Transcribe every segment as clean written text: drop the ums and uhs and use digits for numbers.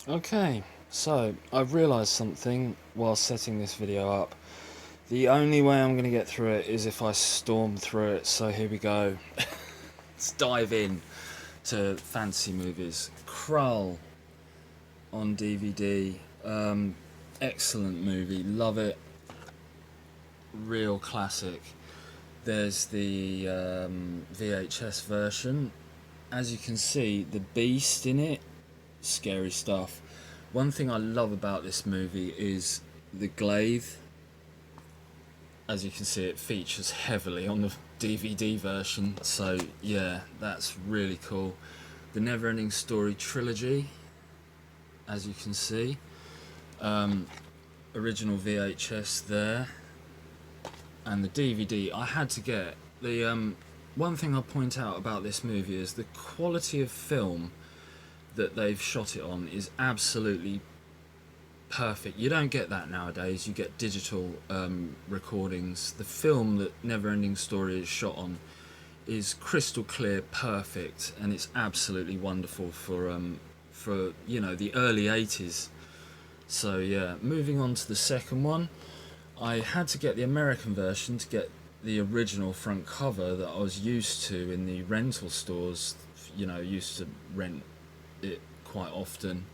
Okay, so I've realised something while setting this video up. The only way I'm going to get through it is if I storm through it, so here we go. Let's dive in to fantasy movies. Krull on DVD. Excellent movie, love it. Real classic. There's the VHS version. As you can see, the beast in it, scary stuff. One thing I love about this movie is the glaive. As you can see, it features heavily on the DVD version, so yeah, that's really cool. The Neverending Story trilogy, as you can see, original VHS there, and the DVD. I had to get the one thing I'll point out about this movie is the quality of film that they've shot it on is absolutely perfect. You don't get that nowadays. You get digital recordings. The film that Neverending Story is shot on is crystal clear, perfect, and it's absolutely wonderful for you know, the early 80s. So yeah, moving on to the second one, I had to get the American version to get the original front cover that I was used to in the rental stores. You know, used to rent it quite often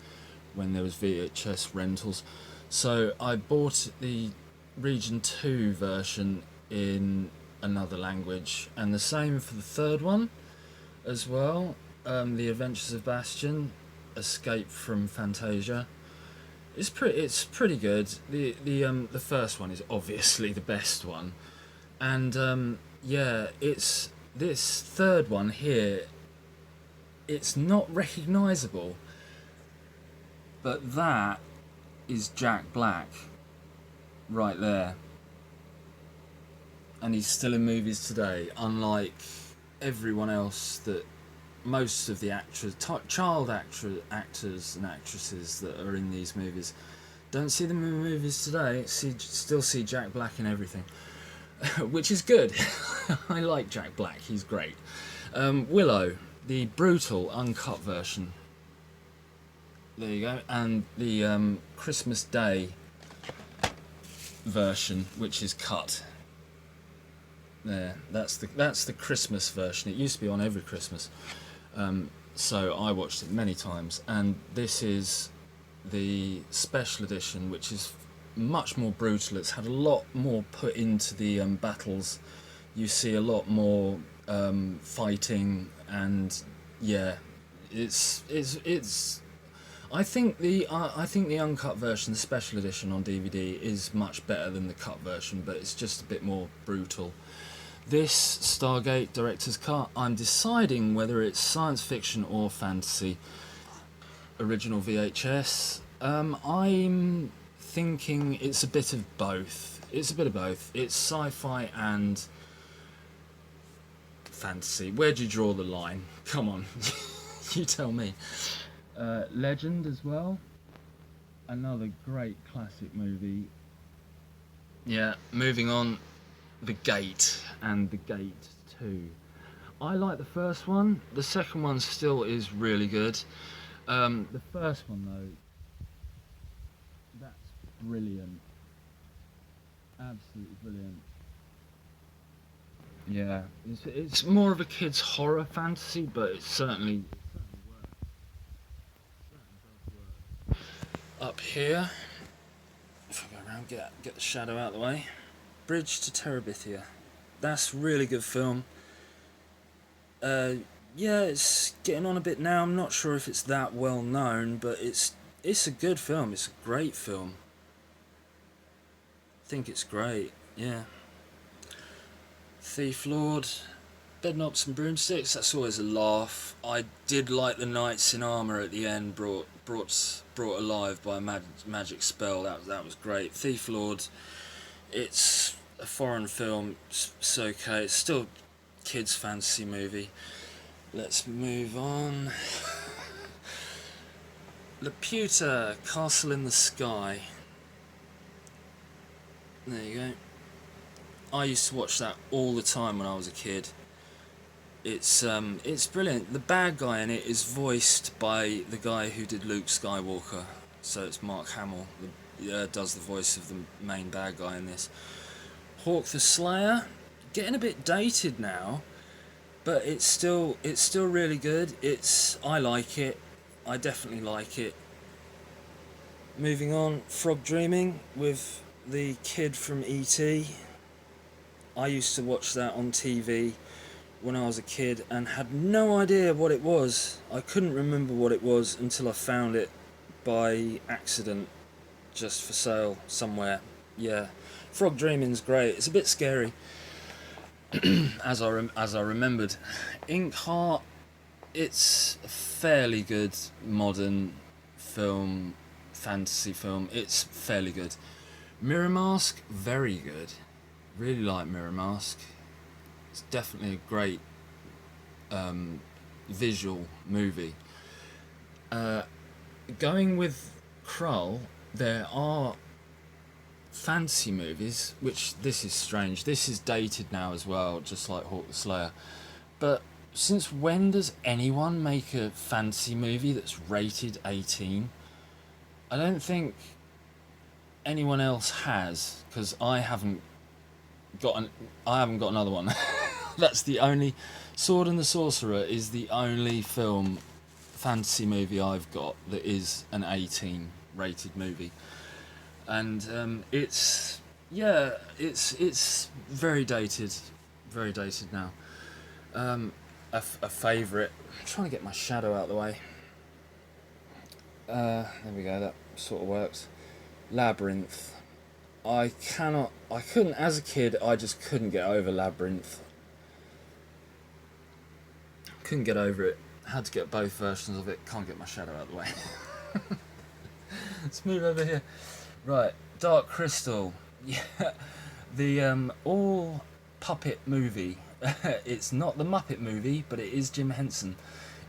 when there was VHS rentals. So I bought the Region 2 version in another language, and the same for the third one as well. The Adventures of Bastian, Escape from Fantasia. It's pretty good. The first one is obviously the best one, and yeah, it's this third one here. It's not recognisable, but that is Jack Black right there, and he's still in movies today, unlike everyone else that most of the actors and actresses that are in these movies don't see them in movies today. Still see Jack Black in everything, which is good. I like Jack Black, he's great. Willow, the brutal uncut version. There you go, and the Christmas Day version, which is cut. There, that's the Christmas version. It used to be on every Christmas, so I watched it many times. And this is the special edition, which is much more brutal. It's had a lot more put into the battles. You see a lot more fighting, and yeah, it's. I think the uncut version, the special edition on DVD, is much better than the cut version, but it's just a bit more brutal. This Stargate director's cut, I'm deciding whether it's science fiction or fantasy. Original VHS. I'm thinking it's a bit of both. It's a bit of both. It's sci-fi and fantasy. Where do you draw the line? Come on, you tell me. Legend as well. Another great classic movie. Yeah, moving on. The Gate and The Gate 2. I like the first one. The second one still is really good. The first one though, that's brilliant. Absolutely brilliant. Yeah, it's more of a kid's horror fantasy, but it certainly works. Up here, if I go around, get the shadow out of the way. Bridge to Terabithia. That's a really good film. Yeah, it's getting on a bit now. I'm not sure if it's that well known, but it's a good film. It's a great film. I think it's great. Yeah. Thief Lord, Bedknobs and Broomsticks. That's always a laugh. I did like the knights in armour at the end, brought alive by a magic spell. That was great. Thief Lord. It's a foreign film. It's okay. It's still a kids' fantasy movie. Let's move on. Laputa, Castle in the Sky. There you go. I used to watch that all the time when I was a kid. It's brilliant. The bad guy in it is voiced by the guy who did Luke Skywalker, so it's Mark Hamill. Does the voice of the main bad guy in this. Hawk the Slayer, getting a bit dated now, but it's still really good. I like it. I definitely like it. Moving on, Frog Dreaming with the kid from E.T. I used to watch that on TV when I was a kid and had no idea what it was. I couldn't remember what it was until I found it by accident, just for sale somewhere. Yeah, Frog Dreaming's great. It's a bit scary, as I remembered. Inkheart, it's a fairly good modern film, fantasy film. It's fairly good. Mirror Mask, very good. Really like Mirror Mask. It's definitely a great visual movie. Going with Krull, there are fantasy movies, which this is strange. This is dated now as well, just like Hawk the Slayer. But since when does anyone make a fantasy movie that's rated 18? I don't think anyone else has, because I haven't got another one. That's the only. Sword and the Sorcerer is the only fantasy movie I've got that is an 18 rated movie, and it's very dated, now. A favourite. I'm trying to get my shadow out of the way. There we go. That sort of works. Labyrinth. I couldn't, as a kid, I just couldn't get over Labyrinth. Couldn't get over it. Had to get both versions of it. Can't get my shadow out of the way. Let's move over here. Right, Dark Crystal. Yeah, the all puppet movie. It's not the Muppet movie, but it is Jim Henson.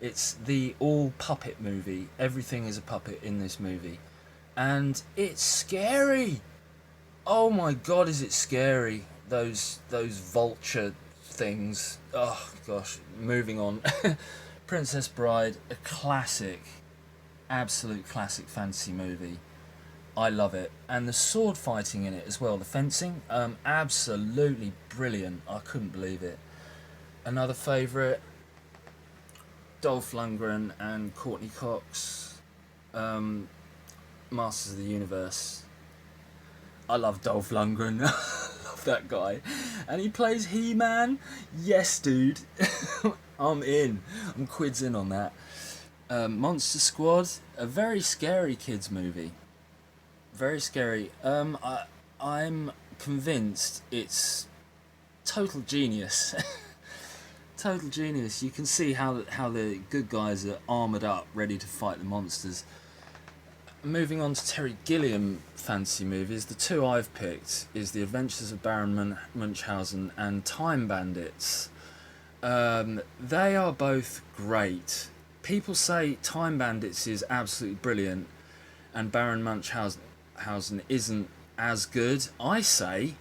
It's the all puppet movie. Everything is a puppet in this movie, and it's scary. Oh my god, is it scary? Those vulture things. Oh gosh. Moving on. Princess Bride, a classic, absolute classic fantasy movie. I love it, and the sword fighting in it as well. The fencing, absolutely brilliant. I couldn't believe it. Another favourite, Dolph Lundgren and Courtney Cox, Masters of the Universe. I love Dolph Lundgren. Love that guy. And he plays He-Man. Yes, dude. I'm in. I'm quids in on that. Monster Squad, a very scary kids movie. Very scary. I'm convinced it's total genius. Total genius. You can see how the good guys are armoured up, ready to fight the monsters. Moving on to Terry Gilliam fantasy movies, the two I've picked is The Adventures of Baron Munchausen and Time Bandits. They are both great. People say Time Bandits is absolutely brilliant and Baron Munchausen isn't as good. I say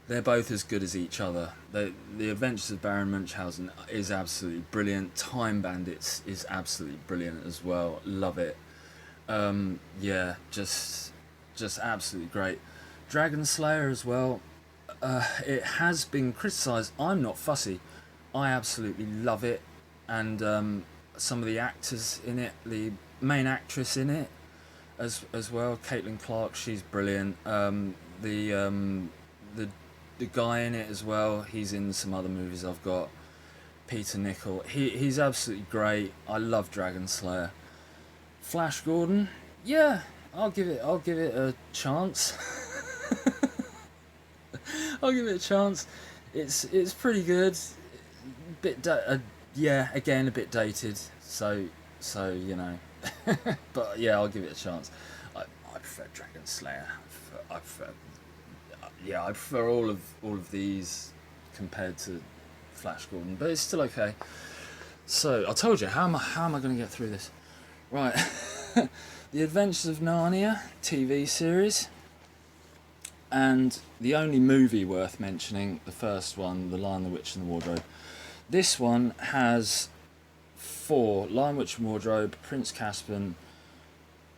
they're both as good as each other. The Adventures of Baron Munchausen is absolutely brilliant. Time Bandits is absolutely brilliant as well. Love it. Yeah, just absolutely great. Dragon Slayer as well. It has been criticised. I'm not fussy. I absolutely love it, and some of the actors in it, the main actress in it, as well, Caitlin Clark, she's brilliant. The guy in it as well, he's in some other movies I've got. Peter Nichol, he's absolutely great. I love Dragon Slayer. Flash Gordon, yeah, I'll give it a chance. I'll give it a chance. It's pretty good. Again a bit dated. So you know, but yeah, I'll give it a chance. I prefer Dragon Slayer. I prefer all of these compared to Flash Gordon, but it's still okay. So I told you, how am I going to get through this? Right, The Adventures of Narnia TV series, and the only movie worth mentioning, the first one, The Lion, the Witch and the Wardrobe. This one has 4: Lion, Witch and Wardrobe, Prince Caspian,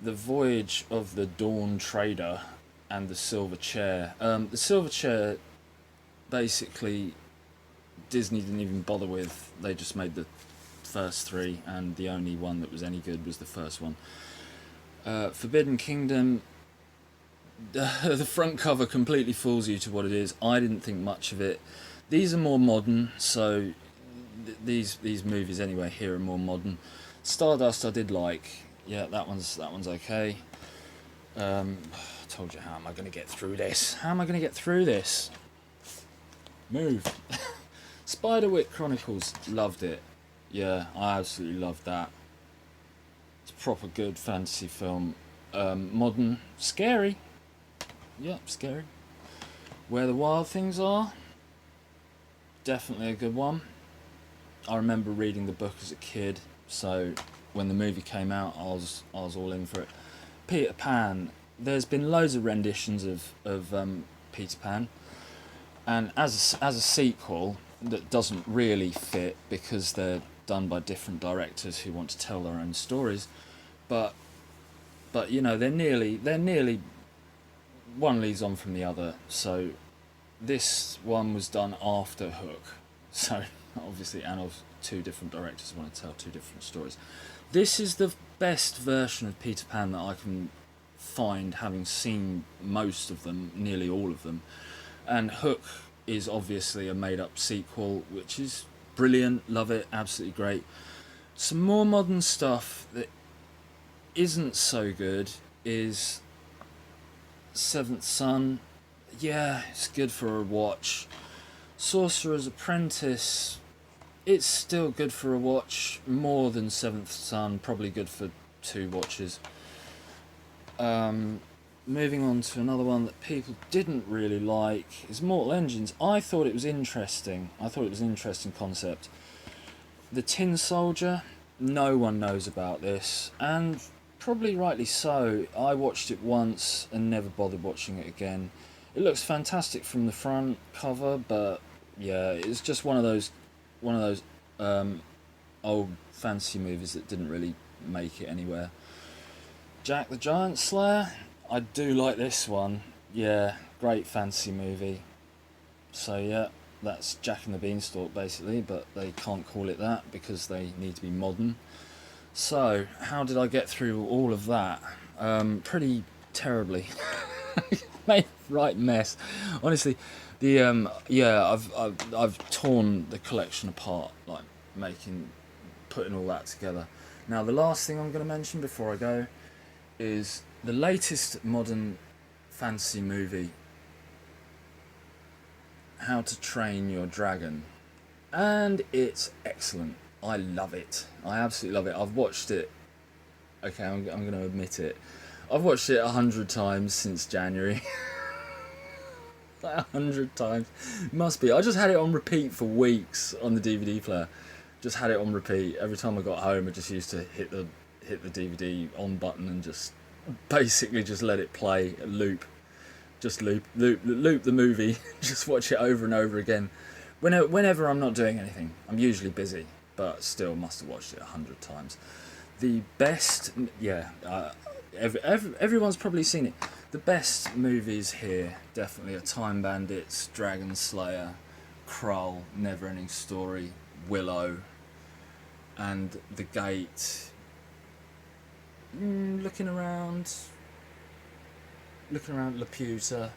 The Voyage of the Dawn Trader, and The Silver Chair. The Silver Chair, basically, Disney didn't even bother with. They just made the first 3, and the only one that was any good was the first one. Forbidden Kingdom, the front cover completely fools you to what it is. I didn't think much of it. These are more modern, so these movies anyway here are more modern. Stardust I did like. Yeah, that one's okay. I told you, how am I going to get through this? How am I going to get through this? Move. Spiderwick Chronicles, loved it. Yeah, I absolutely loved that. It's a proper good fantasy film. Modern, scary. Yeah, scary. Where the Wild Things Are, definitely a good one. I remember reading the book as a kid, so when the movie came out, I was all in for it. Peter Pan. There's been loads of renditions of Peter Pan, and as a sequel that doesn't really fit because they're done by different directors who want to tell their own stories, but you know, they're nearly one leads on from the other. So this one was done after Hook, so obviously, and of 2 different directors want to tell 2 different stories. This is the best version of Peter Pan that I can find, having seen most of them, nearly all of them. And Hook is obviously a made-up sequel, which is brilliant, love it, absolutely great. Some more modern stuff that isn't so good is Seventh Son. Yeah, it's good for a watch. Sorcerer's Apprentice, it's still good for a watch, more than Seventh Son, probably good for 2 watches. Moving on to another one that people didn't really like is Mortal Engines. I thought it was interesting. I thought it was an interesting concept. The Tin Soldier, no one knows about this, and probably rightly so. I watched it once and never bothered watching it again. It looks fantastic from the front cover, but yeah, it's just one of those old fantasy movies that didn't really make it anywhere. Jack the Giant Slayer, I do like this one. Yeah, great fantasy movie. So yeah, that's Jack and the Beanstalk basically, but they can't call it that because they need to be modern. So how did I get through all of that? Pretty terribly. Made a right mess. Honestly, the I've torn the collection apart, like putting all that together. Now the last thing I'm going to mention before I go is the latest modern fantasy movie, How to Train Your Dragon, and it's excellent. I love it. I absolutely love it. I've watched it. Okay, I'm going to admit it. I've watched it 100 times since January. Like 100 times. Must be. I just had it on repeat for weeks on the DVD player. Just had it on repeat. Every time I got home, I just used to hit the DVD on button and just basically just let it play, loop. Just loop the movie. Just watch it over and over again. Whenever I'm not doing anything. I'm usually busy, but still must have watched it 100 times. The best, everyone's probably seen it. The best movies here definitely are Time Bandits, Dragon Slayer, Krull, Neverending Story, Willow, and The Gate. Looking around, Laputa,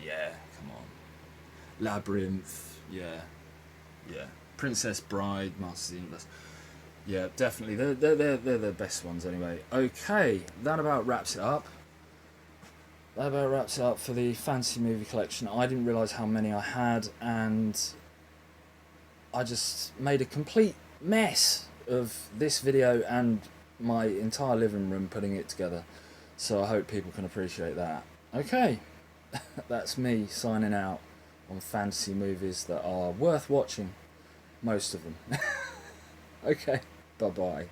yeah, come on. Labyrinth, yeah. Princess Bride, Masters of the Universe. Yeah, definitely. They're the best ones anyway. Okay, that about wraps it up. For the fantasy movie collection. I didn't realise how many I had, and I just made a complete mess of this video and my entire living room putting it together. So I hope people can appreciate that. Okay, that's me signing out on fantasy movies that are worth watching. Most of them. Okay, bye-bye.